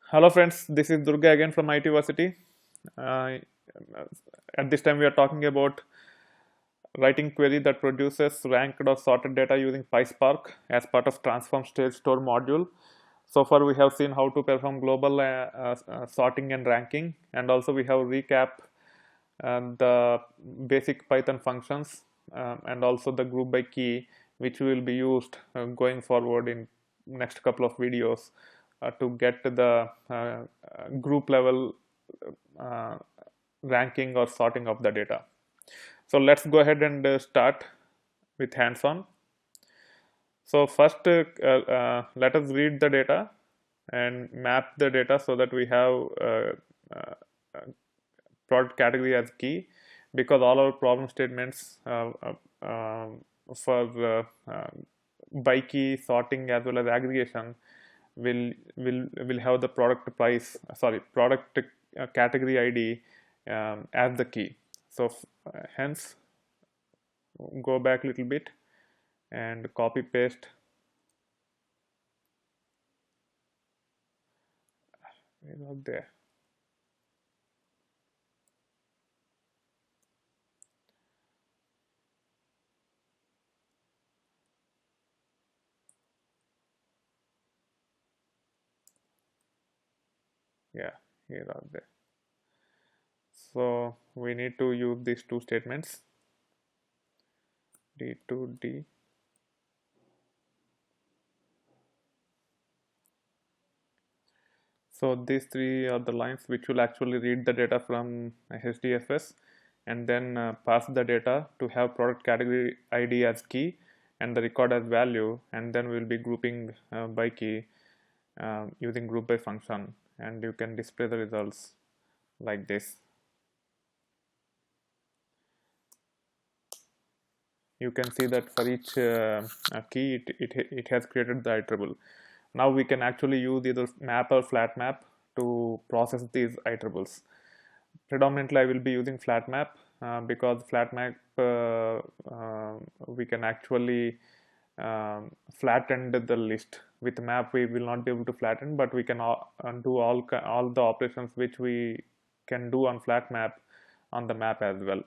Hello friends, this is Durga again from IT Varsity. Uh, at this time we are talking about writing query that produces ranked or sorted data using Pyspark as part of transform state store module. So far we have seen how to perform global sorting and ranking, and also we have recap the basic Python functions, and also the group by key, which will be used going forward in next couple of videos to get the group level uh, ranking or sorting of the data. So let's go ahead and start with hands-on. So first, let us read the data and map the data so that we have uh, product category as key, because all our problem statements for by key sorting as well as aggregation will have the product price, sorry, product category ID as the key. So hence, go back a little bit and copy paste there. Yeah, here are there. So we need to use these two statements, D to D. So these three are the lines which will actually read the data from HDFS and then pass the data to have product category ID as key and the record as value, and then we'll be grouping by key using group by function, and you can display the results like this. You can see that for each key it has created the iterable. Now we can actually use either map or flat map to process these iterables. Predominantly I will be using flat map because flat map we can actually flatten the list. With map we will not be able to flatten, but we can do all the operations which we can do on flat map on the map as well.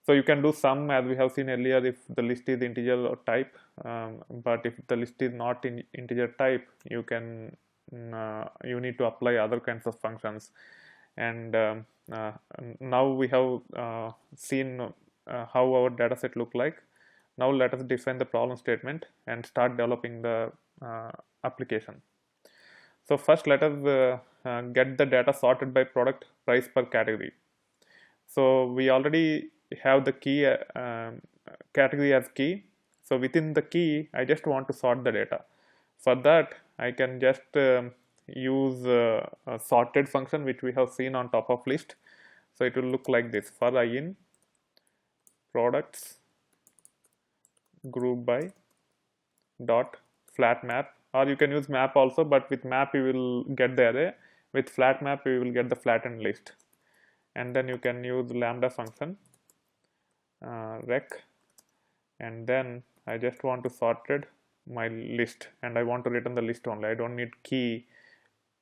So you can do sum as we have seen earlier if the list is integer or type, but if the list is not in integer type, you need to apply other kinds of functions. And uh, now we have seen how our data set look like. Now let us define the problem statement and start developing the application. So first let us get the data sorted by product price per category. So we already have the key category as key. So within the key, I just want to sort the data. For that, I can just use a sorted function which we have seen on top of list. So it will look like this: for I in products group by dot flat map, or you can use map also, but with map you will get the array. With flat map you will get the flattened list, and then you can use lambda function rec, and then I just want to sorted my list and I want to return the list only. I don't need key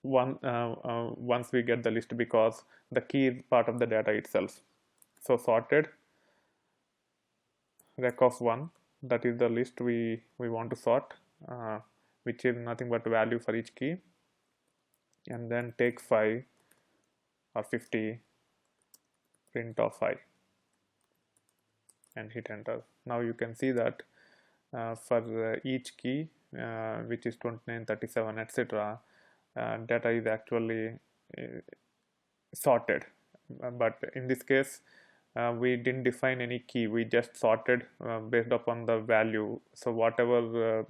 once we get the list, because the key is part of the data itself. So sorted rec of 1, that is the list we want to sort, which is nothing but value for each key, and then take 5 or 50, print of 5 and hit enter. Now you can see that for each key, which is 29, 37, etc., data is actually sorted. But in this case, we didn't define any key, we just sorted based upon the value. So whatever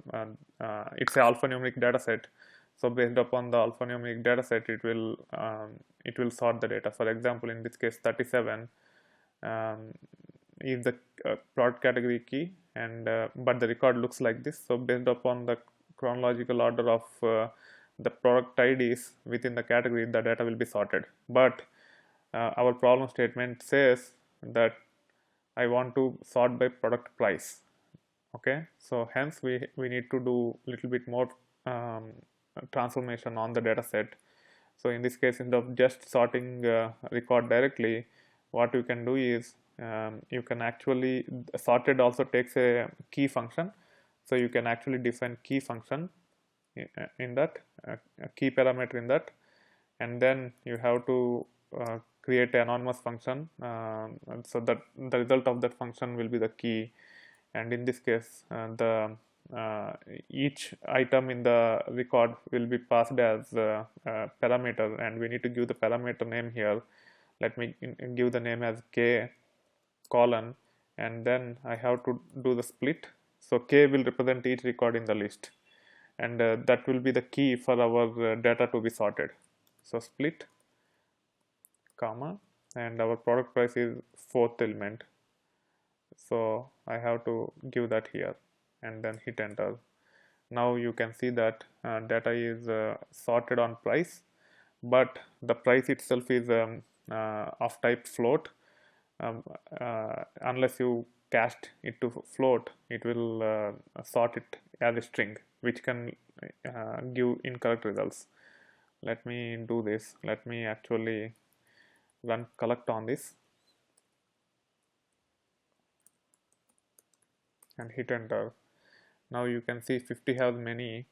it's an alphanumeric data set, so based upon the alphanumeric data set it will sort the data. For example, in this case 37 is the product category key, and but the record looks like this. So based upon the chronological order of the product IDs within the category, the data will be sorted. But our problem statement says that I want to sort by product price. Okay, so hence we need to do little bit more transformation on the data set So in this case, instead of just sorting record directly, what you can do is you can actually, sorted also takes a key function, so you can actually define key function in that, a key parameter in that, and then you have to create an anonymous function, so that the result of that function will be the key. And in this case, the each item in the record will be passed as a parameter, and we need to give the parameter name here. Let me give the name as k colon, and then I have to do the split. So k will represent each record in the list, and that will be the key for our data to be sorted. So split comma, and our product price is fourth element, so I have to give that here and then hit enter. Now you can see that data is sorted on price, but the price itself is of type float. Unless you cast it to float, it will sort it as a string, which can give incorrect results. Let me do this. Let me actually run collect on this and hit enter. Now you can see 50 has many,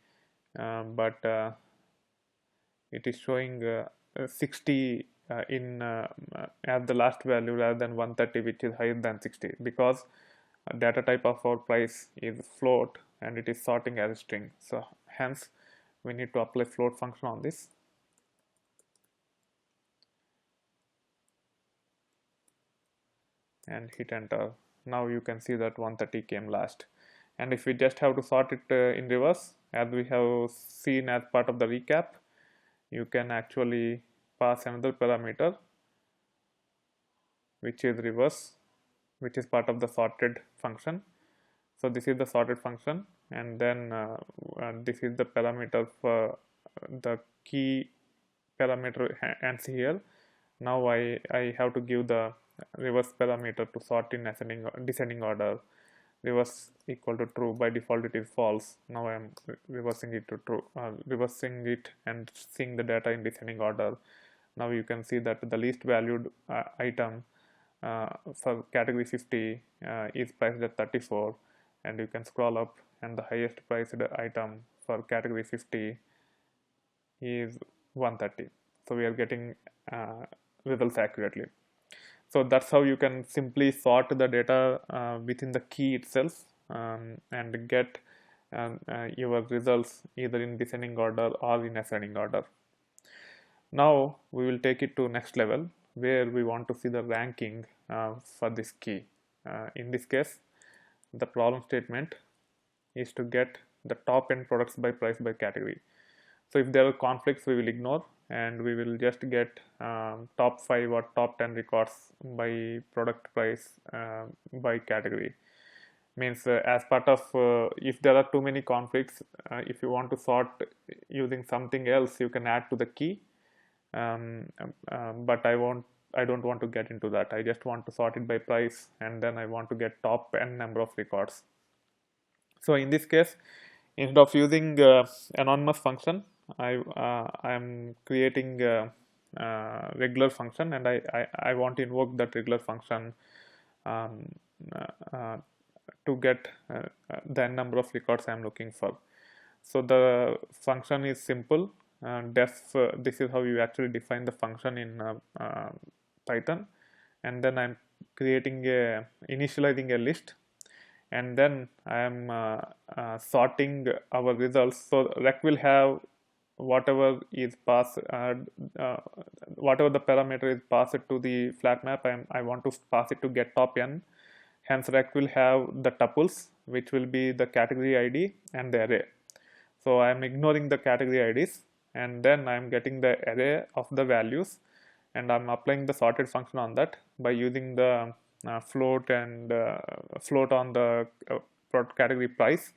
but it is showing 60 as the last value rather than 130, which is higher than 60, because data type of our price is float and it is sorting as a string. So hence we need to apply float function on this. And hit enter. Now you can see that 130 came last. And if we just have to sort it in reverse, as we have seen as part of the recap, you can actually pass another parameter which is reverse, which is part of the sorted function. So this is the sorted function, and then this is the parameter for the key parameter ends here. Now I have to give the reverse parameter to sort in descending order. Reverse equal to true. By default it is false. Now I am reversing it to true, reversing it and seeing the data in descending order. Now you can see that the least valued item for category 50 is priced at 34, and you can scroll up, and the highest priced item for category 50 is 130. So we are getting results accurately. So that's how you can simply sort the data within the key itself, and get your results either in descending order or in ascending order. Now we will take it to next level, where we want to see the ranking for this key. In this case, the problem statement is to get the top n products by price by category. So if there are conflicts, we will ignore, and we will just get top 5 or top 10 records by product price by category. Means as part of, if there are too many conflicts, if you want to sort using something else, you can add to the key, but I don't want to get into that. I just want to sort it by price, and then I want to get top n number of records. So in this case, instead of using anonymous function, I am creating a regular function, and I want to invoke that regular function to get the n number of records I am looking for. So the function is simple. Def, this is how you actually define the function in Python, and then I'm initializing a list, and then I am sorting our results. So rec will have whatever is passed, whatever the parameter is passed to the flat map. I want to pass it to get top n. Hence rec will have the tuples, which will be the category ID and the array. So I am ignoring the category IDs, and then I am getting the array of the values, and I'm applying the sorted function on that by using the float and float on the category price,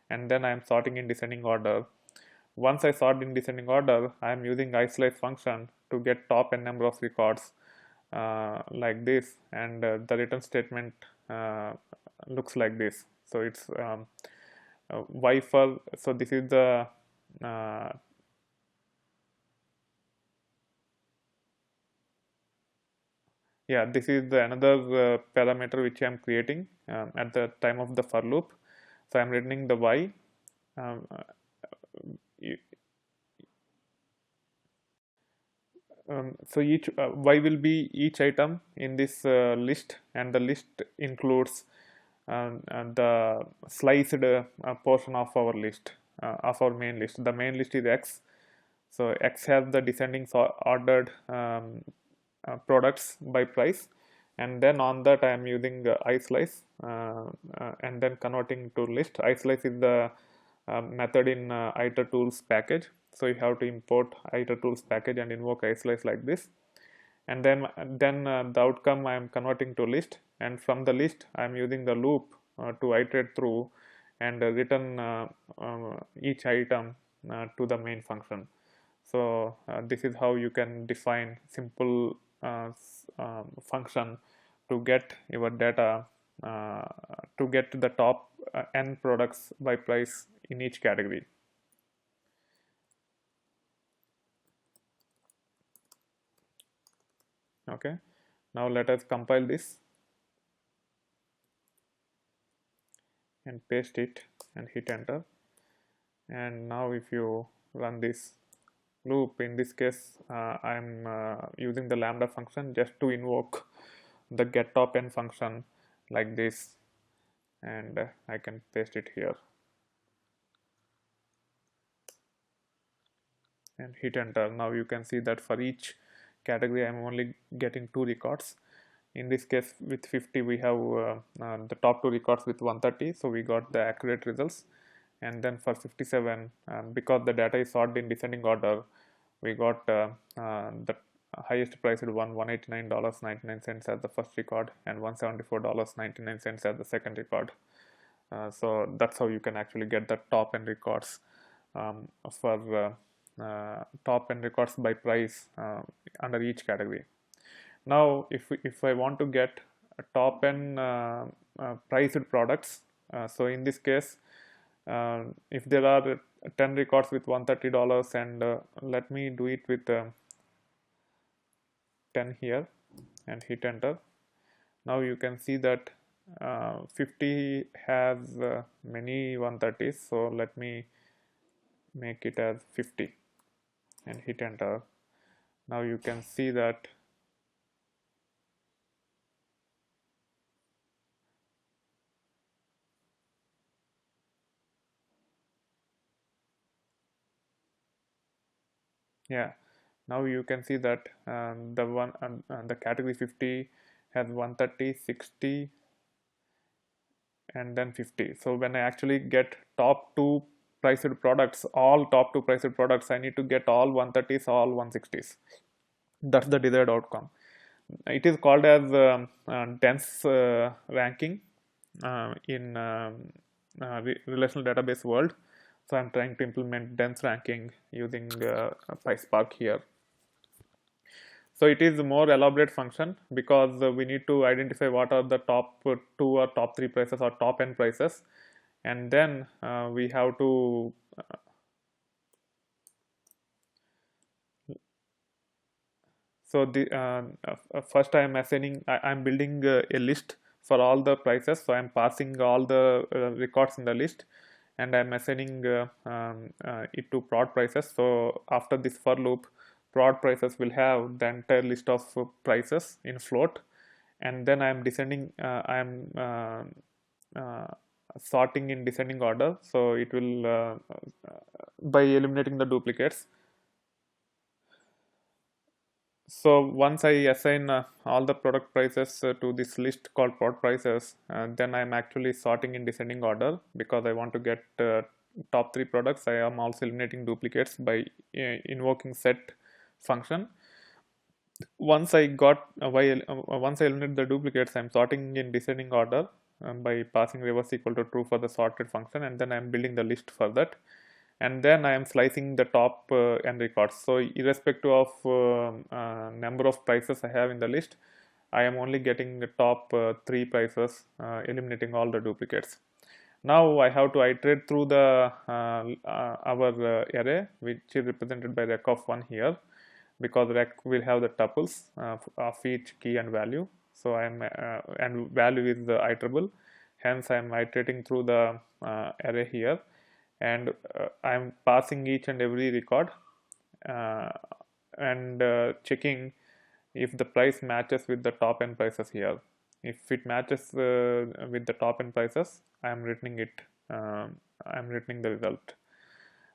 and then I am sorting in descending order. Once I sort in descending order, I am using isolace function to get top n number of records like this, and the return statement looks like this. So it's y for, so this is the yeah, this is the another parameter which I am creating at the time of the for loop. So I am returning the y. Um, uh, you, so each y will be each item in this list, and the list includes the sliced portion of our list, of our main list. The main list is x, so x has the descending ordered products by price, and then on that I am using islice and then converting to list. Islice is the method in iter tools package, so you have to import iter tools package and invoke islice like this, and then the outcome I am converting to list, and from the list I am using the loop to iterate through and return each item to the main function. So this is how you can define simple function to get your data, uh, to get the top n products by price in each category. Okay, now let us compile this and paste it and hit enter. And now if you run this loop, in this case I'm using the lambda function just to invoke the get top n function like this, and I can paste it here and hit enter. Now you can see that for each category I'm only getting 2 records. In this case with 50 we have the top 2 records with 130, so we got the accurate results. And then for 57, because the data is sorted in descending order, we got the highest priced one, $189.99 as the first record, and $174.99 as the second record. So that's how you can actually get the top end records for top end records by price under each category. Now if I want to get a top end priced products, so in this case if there are 10 records with $130, and let me do it with 10 here and hit enter. Now you can see that 50 has many 130s, so let me make it as 50 and hit enter. Now you can see that yeah, now you can see that the category 50 has 130, 60 and then 50. So when I actually get top 2 priced products, all top 2 priced products, I need to get all 130s, all 160s. That's the desired outcome. It is called as dense ranking in relational database world. So I'm trying to implement dense ranking using Pyspark here. So it is a more elaborate function because we need to identify what are the top 2 or top 3 prices or top n prices, and then we have to so the first I am assigning, I am building a list for all the prices. So I am passing all the records in the list, and I am assigning it to prod prices. So after this for loop, prod prices will have the entire list of prices in float, and then I am descending. I am sorting in descending order. So it will by eliminating the duplicates. So once I assign all the product prices to this list called prod prices, then I'm actually sorting in descending order because I want to get top 3 products. I am also eliminating duplicates by invoking set function. Once I eliminate the duplicates, I'm sorting in descending order by passing reverse equal to true for the sorted function, and then I'm building the list for that. And then I am slicing the top n records. So irrespective of number of prices I have in the list, I am only getting the top 3 prices, eliminating all the duplicates. Now I have to iterate through the our array, which is represented by rec of 1 here. because rec will have the tuples of each key and value. So and value is the iterable, hence I am iterating through the array here, and I am passing each and every record uh, and checking if the price matches with the top end prices here. If it matches with the top end prices, I am returning it. I am returning the result.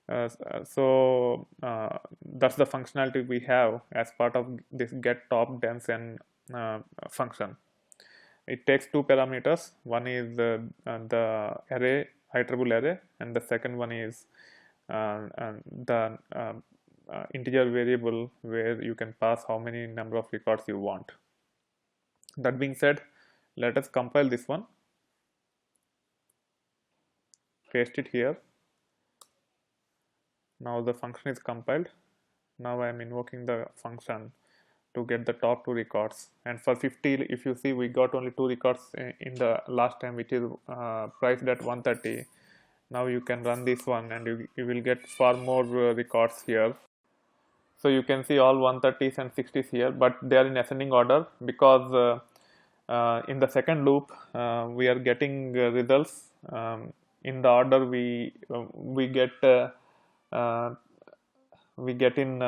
That's the functionality we have as part of this get top dense and function. It takes two parameters. One is the array, iterable array, and the second one is the integer variable where you can pass how many number of records you want. That being said, let us compile this one, paste it here. Now the function is compiled. Now I am invoking the function to get the top two records, and for 50, if you see, we got only two records in the last time, which is priced at 130. Now you can run this one and you will get far more records here. So you can see all 130s and 60s here, but they are in ascending order because in the second loop we are getting results in the order we get in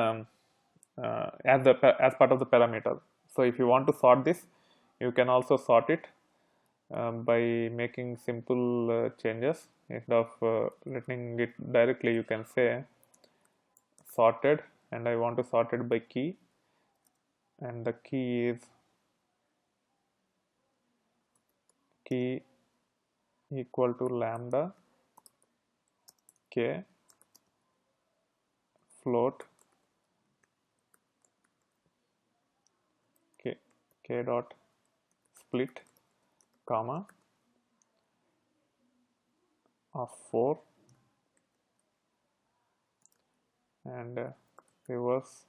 as part of the parameter. So if you want to sort this, you can also sort it by making simple changes. Instead of letting it directly, you can say sorted, and I want to sort it by key, and the key is key equal to lambda k float k dot split comma of 4 and reverse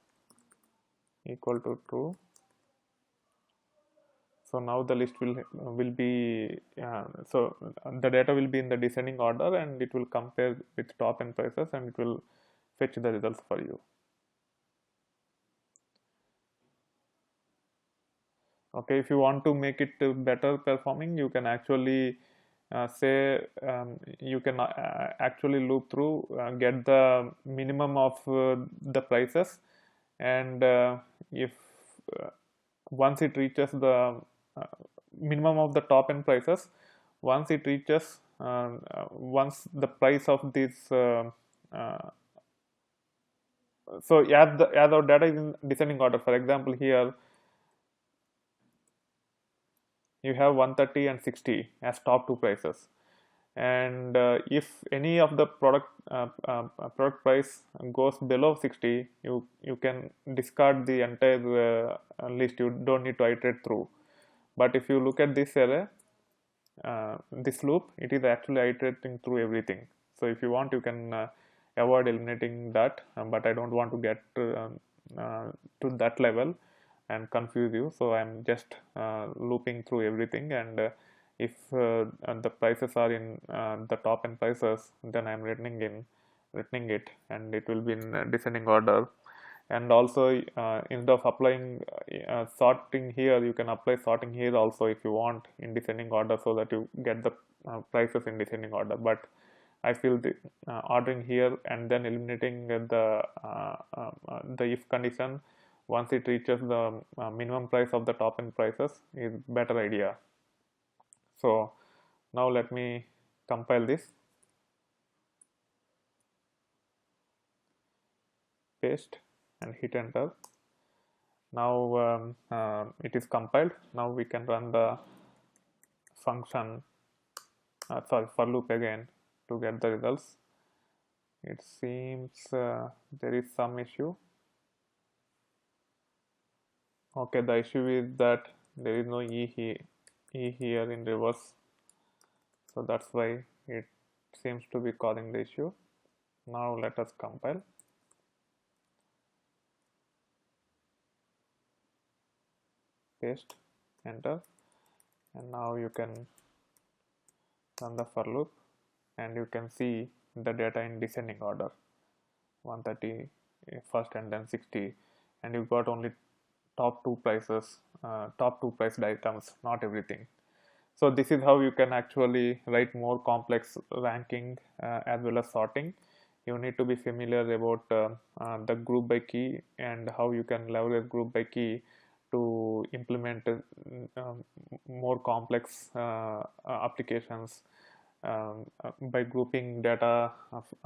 equal to true. So now the list will be so the data will be in the descending order, and it will compare with top end prices, and it will fetch the results for you. Okay, if you want to make it better performing, you can actually say you can actually loop through, get the minimum of the prices, and if once it reaches the minimum of the top end prices, once it reaches once the price of this so as our data is in descending order, for example here you have 130 and 60 as top two prices, and if any of the product price goes below 60, you can discard the entire list. You don't need to iterate through. But if you look at this array, this loop, it is actually iterating through everything. So if you want, you can avoid eliminating that, but I don't want to get to that level and confuse you, so I'm just looping through everything, and if the prices are in the top end prices, then I'm returning it, and it will be in descending order. And also instead of applying sorting here, you can apply sorting here also if you want in descending order, so that you get the prices in descending order. But I feel the ordering here and then eliminating the if condition once it reaches the minimum price of the top end prices is better idea. So now let me compile this, paste and hit enter. Now it is compiled. Now we can run the function for loop again to get the results. It seems there is some issue. Okay, the issue is that there is no e here in reverse, so that's why it seems to be causing the issue. Now let us compile, paste, enter, and now you can run the for loop, and you can see the data in descending order, 130 first and then 60. and you got only top two prices, top two priced items, not everything. So this is how you can actually write more complex ranking as well as sorting. You need to be familiar about the group by key and how you can leverage group by key to implement more complex applications by grouping data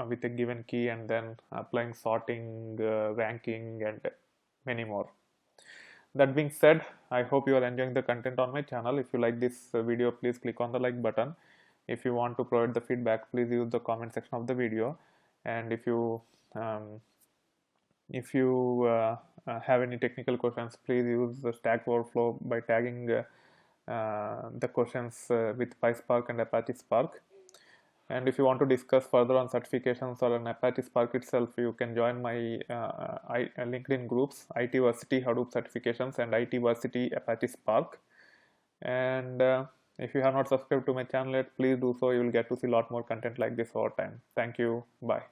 with a given key and then applying sorting, ranking, and many more. That being said, I hope you are enjoying the content on my channel. If you like this video, please click on the like button. If you want to provide the feedback, please use the comment section of the video. And um, if you have any technical questions, please use the Stack Overflow by tagging the questions with Pyspark and Apache Spark. And if you want to discuss further on certifications or on Apache Spark itself, you can join my LinkedIn groups, IT Varsity Hadoop Certifications and IT Varsity Apache Spark. And if you have not subscribed to my channel yet, please do so. You will get to see a lot more content like this over time. Thank you. Bye.